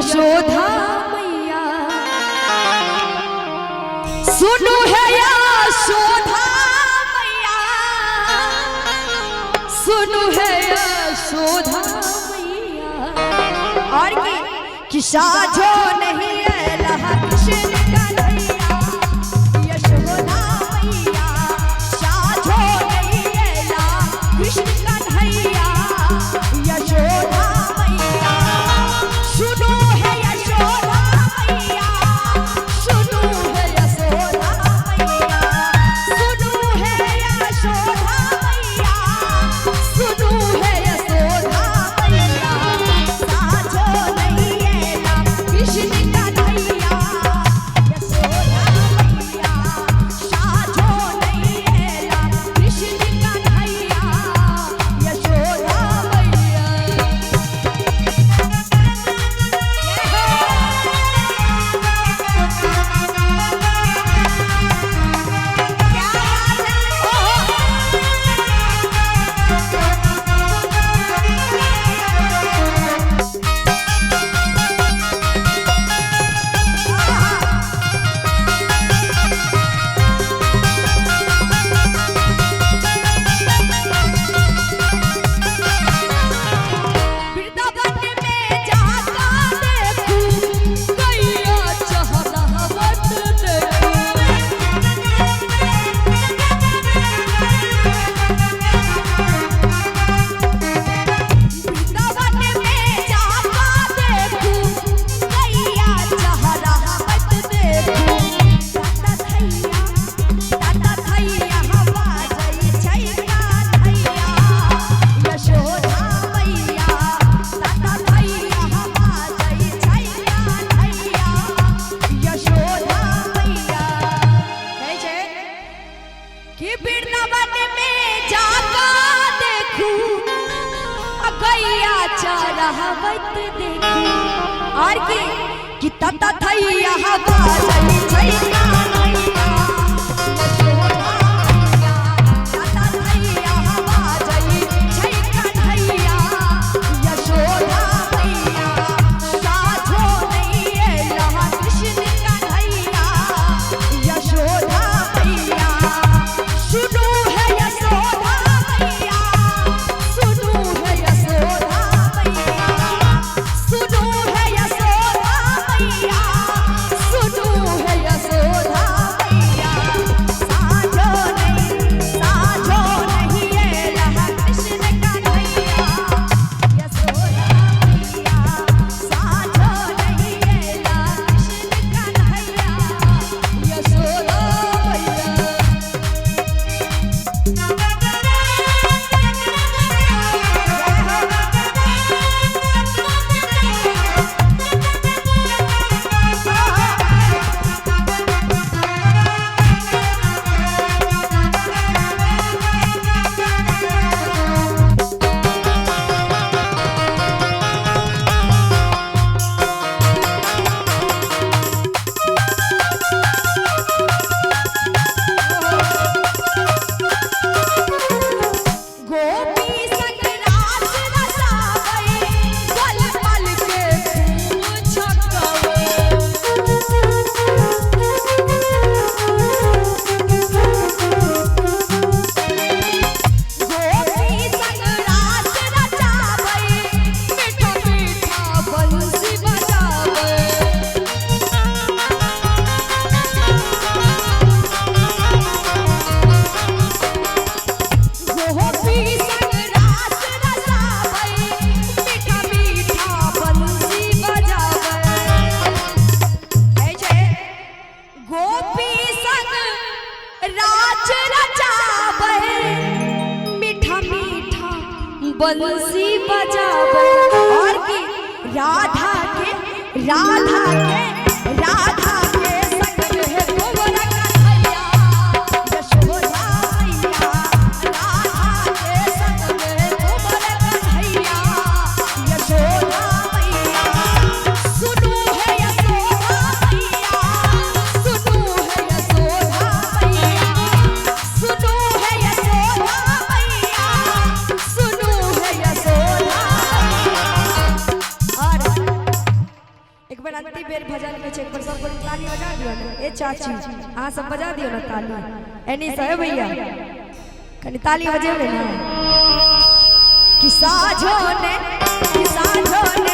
यशोदा मैया सुनो है यशोदा मैया सुनो है यशोदा मैया और कि साझो नहीं है लहा कृष्ण कन्हैया यशोदा मैया साझो नहीं है लहा कृष्ण कन्हैया यशोदा मैया सुनो है यशोदा मैया सुनो है यशोदा मैया सुनो है यशोदा मैया सुनो है यशोदा मैया साझो नहीं है ना कृष्ण कन्हैया यशोदा मैया साझो नहीं है ना कृष्ण कन्हैया यशोदा रहवत देखी और की तता थैया हवा चली छैया नैया यशोदा मैया तता थैया हवा चली छै कन्हैया यशोदा मैया साझो नहीं है लहा कृष्ण कन्हैया यशोदा मैया सुनो है यशोदा मैया सुनो है यशोदा सुनो है यशोदा मैया सुनो है यशोदा मैया साझो नहीं है लहा कृष्ण कन्हैया यशोदा मैया साझो नहीं है लहा कृष्ण कन्हैया यशोदा बंसी बजावे और की राधा के संग में गोबर कन्हैया यशोदा मैया राधा के संग में गोबर कन्हैया यशोदा मैया सुनो है यशोदा मैया सुनो है यशोदा मैया सुनो है यशोदा मैया सुनो है यशोदा और चाची आ सब बजा दियो ना ताली एनी सहे भैया कनी ताली बजेबे ना कि साझो ने